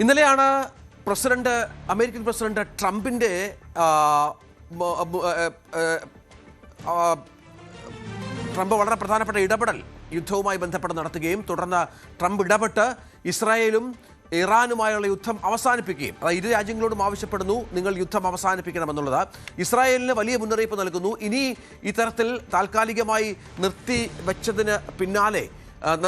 ഇന്നലെയാണ് American president ട്രംപിന്റെ Trump വളരെ പ്രധാനപ്പെട്ട ഇടപെടൽ യുദ്ധവുമായി ബന്ധപ്പെട്ട് നടത്തുകയും തുടർന്ന് ട്രംപ് ഇടപെട്ട് ഇസ്രായേലും ഇറാനുമായുള്ള യുദ്ധം അവസാനിപ്പിക്കുകയും ഇരു രാജ്യങ്ങളോടും ആവശ്യപ്പെടുന്നു നിങ്ങൾ യുദ്ധം അവസാനിപ്പിക്കണമെന്നുള്ളത്. ഇസ്രായേലിന് വലിയ മുന്നറിയിപ്പ് നൽകുന്നു. ഇനി ഇത്തരത്തിൽ താൽക്കാലികമായി നിർത്തിവെച്ചതിന് പിന്നാലെ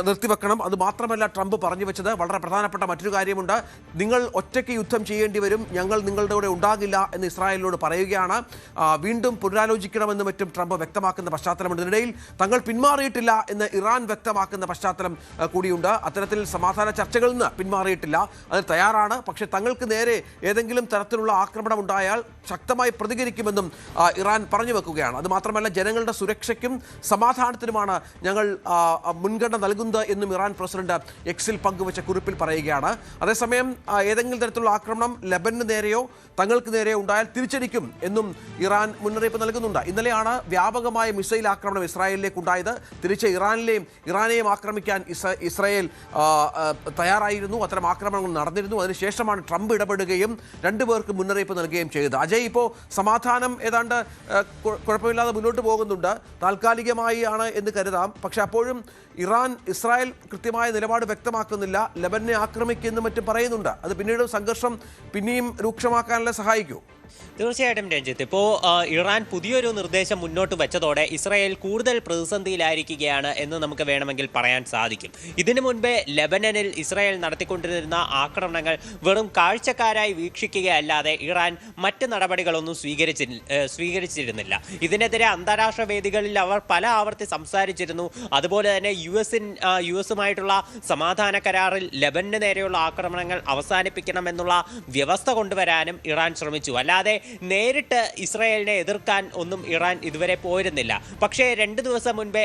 നിർത്തിവെക്കണം. അത് മാത്രമല്ല, ട്രംപ് പറഞ്ഞു വെച്ചത് വളരെ പ്രധാനപ്പെട്ട മറ്റൊരു കാര്യമുണ്ട്. നിങ്ങൾ ഒറ്റയ്ക്ക് യുദ്ധം ചെയ്യേണ്ടി വരും, ഞങ്ങൾ നിങ്ങളുടെ കൂടെ ഉണ്ടാകില്ല എന്ന് ഇസ്രായേലിനോട് പറയുകയാണ്. വീണ്ടും പുനരാലോചിക്കണമെന്ന് മറ്റും ട്രംപ് വ്യക്തമാക്കുന്ന പശ്ചാത്തലമുണ്ട്. ഇതിനിടയിൽ തങ്ങൾ പിന്മാറിയിട്ടില്ല എന്ന് ഇറാൻ വ്യക്തമാക്കുന്ന പശ്ചാത്തലം കൂടിയുണ്ട്. അത്തരത്തിൽ സമാധാന ചർച്ചകളിൽ നിന്ന് പിന്മാറിയിട്ടില്ല, അതിന് തയ്യാറാണ്. പക്ഷേ തങ്ങൾക്ക് നേരെ ഏതെങ്കിലും തരത്തിലുള്ള ആക്രമണം ഉണ്ടായാൽ ശക്തമായി പ്രതികരിക്കുമെന്നും ഇറാൻ പറഞ്ഞു വെക്കുകയാണ്. അതുമാത്രമല്ല, ജനങ്ങളുടെ സുരക്ഷയ്ക്കും സമാധാനത്തിനുമാണ് ഞങ്ങൾ മുൻഗണന നൽകുന്നത് എന്നും ഇറാൻ പ്രസിഡന്റ് എക്സിൽ പങ്കുവച്ച കുറിപ്പിൽ പറയുകയാണ്. അതേസമയം ഏതെങ്കിലും തരത്തിലുള്ള ആക്രമണം ലെബനന് നേരെയോ തങ്ങൾക്ക് നേരെയോ ഉണ്ടായാൽ തിരിച്ചടിക്കും എന്നും ഇറാൻ മുന്നറിയിപ്പ് നൽകുന്നുണ്ട്. ഇന്നലെയാണ് വ്യാപകമായ മിസൈൽ ആക്രമണം ഇസ്രായേലിലേക്ക് ഉണ്ടായത്. തിരിച്ച് ഇറാനെയും ആക്രമിക്കാൻ ഇസ്രായേൽ തയ്യാറായിരുന്നു. അത്തരം ആക്രമണങ്ങൾ നടന്നിരുന്നു. അതിനുശേഷമാണ് ട്രംപ് ഇടപെടുകയും രണ്ടുപേർക്ക് മുന്നറിയിപ്പ് നൽകുകയും ചെയ്തത്. അജയ്, ഇപ്പോൾ സമാധാനം ഏതാണ്ട് കുഴപ്പമില്ലാതെ മുന്നോട്ട് പോകുന്നുണ്ട്. താൽക്കാലികമായി ആണ് എന്ന് കരുതാം. പക്ഷെ അപ്പോഴും ഇസ്രായേൽ കൃത്യമായ നിലപാട് വ്യക്തമാക്കുന്നില്ല. ലെബനനെ ആക്രമിക്കുമെന്നും മറ്റും പറയുന്നുണ്ട്. അത് പിന്നീട് സംഘർഷം പിന്നെയും രൂക്ഷമാക്കാനല്ലേ സഹായിക്കൂ? തീർച്ചയായിട്ടും രഞ്ജിത്ത്, ഇപ്പോൾ ഇറാൻ പുതിയൊരു നിർദ്ദേശം മുന്നോട്ട് വെച്ചതോടെ ഇസ്രായേൽ കൂടുതൽ പ്രതിസന്ധിയിലായിരിക്കുകയാണ് എന്ന് നമുക്ക് വേണമെങ്കിൽ പറയാൻ സാധിക്കും. ഇതിനു മുൻപേ ലെബനനിൽ ഇസ്രായേൽ നടത്തിക്കൊണ്ടിരുന്ന ആക്രമണങ്ങൾ വെറും കാഴ്ചക്കാരായി വീക്ഷിക്കുകയല്ലാതെ ഇറാൻ മറ്റ് നടപടികളൊന്നും സ്വീകരിച്ചിരുന്നില്ല. ഇതിനെതിരെ അന്താരാഷ്ട്ര വേദികളിൽ അവർ പല ആവർത്തി സംസാരിച്ചിരുന്നു. അതുപോലെ തന്നെ യു എസുമായിട്ടുള്ള സമാധാന കരാറിൽ ലെബനന് നേരെയുള്ള ആക്രമണങ്ങൾ അവസാനിപ്പിക്കണമെന്നുള്ള വ്യവസ്ഥ കൊണ്ടുവരാനും ഇറാൻ ശ്രമിച്ചു. അല്ലാതെ നേരിട്ട് ഇസ്രായേലിനെ എതിർക്കാൻ ഒന്നും ഇറാൻ ഇതുവരെ പോയിരുന്നില്ല. പക്ഷേ 2 ദിവസം മുൻപേ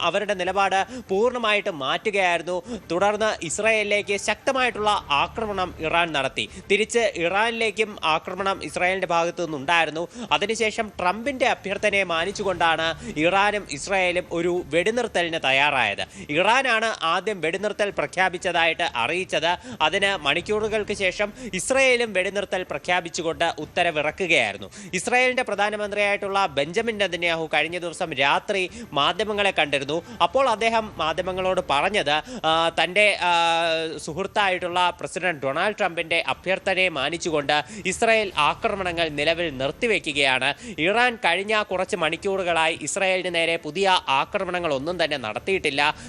അവരുടെ നിലപാട് പൂർണ്ണമായിട്ട് മാറ്റുകയായിരുന്നു. തുടർന്ന് ഇസ്രായേലിലേക്ക് ശക്തമായിട്ടുള്ള ആക്രമണം ഇറാൻ നടത്തി. തിരിച്ച് ഇറാനിലേക്കും ആക്രമണം ഇസ്രായേലിന്റെ ഭാഗത്തു നിന്നുണ്ടായിരുന്നു. അതിനുശേഷം ട്രംപിന്റെ അഭ്യർത്ഥനയെ മാനിച്ചുകൊണ്ടാണ് ഇറാനും ഇസ്രായേലും ഒരു വെടിനിർത്തലിന് തയ്യാറായത്. ഇറാനാണ് ആദ്യം വെടിനിർത്തൽ പ്രഖ്യാപിച്ചതായിട്ട് അറിയിച്ചത്. അതിന് മണിക്കൂറുകൾക്ക് ശേഷം ഇസ്രായേലും വെടിനിർത്തൽ പ്രഖ്യാപിച്ചുകൊണ്ട് ഉത്തരവിറക്കുകയായിരുന്നു. ഇസ്രായേലിന്റെ പ്രധാനമന്ത്രിയായിട്ടുള്ള ബെഞ്ചമിൻ നെതന്യാഹു കഴിഞ്ഞ ദിവസം രാത്രി മാധ്യമങ്ങളെ കണ്ടിരുന്നു. അപ്പോൾ അദ്ദേഹം മാധ്യമങ്ങളോട് പറഞ്ഞത് തൻ്റെ സുഹൃത്തായിട്ടുള്ള പ്രസിഡന്റ് ഡൊണാൾഡ് ട്രംപിന്റെ അഭ്യർത്ഥനയെ മാനിച്ചുകൊണ്ട് ഇസ്രായേൽ ആക്രമണങ്ങൾ നിലവിൽ നിർത്തിവെക്കുകയാണ്. ഇറാൻ കഴിഞ്ഞ കുറച്ച് മണിക്കൂറുകളായി ഇസ്രായേലിന് നേരെ പുതിയ ആക്രമണങ്ങൾ ഒന്നും തന്നെ നടത്തിയിട്ടില്ല.